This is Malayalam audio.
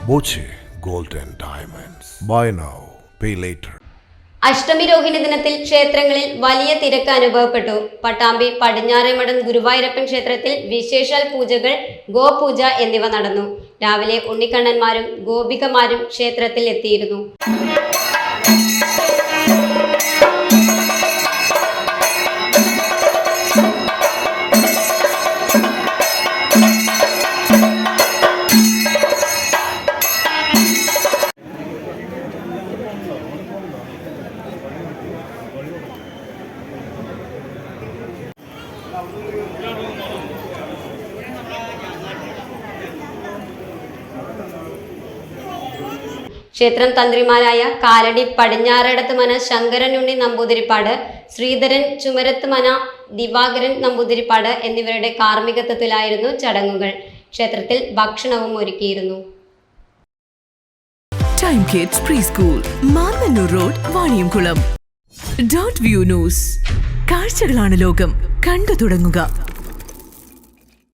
Boche Gold and Diamonds. Buy now, pay later. അഷ്ടമി രോഹിണി ദിനത്തിൽ ക്ഷേത്രങ്ങളിൽ വലിയ തിരക്ക് അനുഭവപ്പെട്ടു. പട്ടാമ്പി പടിഞ്ഞാറേമഠം ഗുരുവായൂരപ്പൻ ക്ഷേത്രത്തിൽ വിശേഷാൽ പൂജകൾ, ഗോപൂജ എന്നിവ നടന്നു. രാവിലെ ഉണ്ണിക്കണ്ണന്മാരും ഗോപികമാരും ക്ഷേത്രത്തിൽ എത്തിയിരുന്നു. ക്ഷേത്രം തന്ത്രിമാരായ കാലടി പടിഞ്ഞാറടത്ത് മന ശങ്കരനുണ്ണി നമ്പൂതിരിപ്പാട്, ശ്രീധരൻ ചുമരത്ത് മന ദിവാകരൻ നമ്പൂതിരിപ്പാട് എന്നിവരുടെ കാർമ്മികത്വത്തിലായിരുന്നു ചടങ്ങുകൾ. ക്ഷേത്രത്തിൽ ഭക്ഷണവും ഒരുക്കിയിരുന്നു. Time kids pre school, Mannannur road, Vaniyamkulam. .view news. കാഴ്ചകളാണ് ലോകം, കണ്ടു തുടങ്ങുക.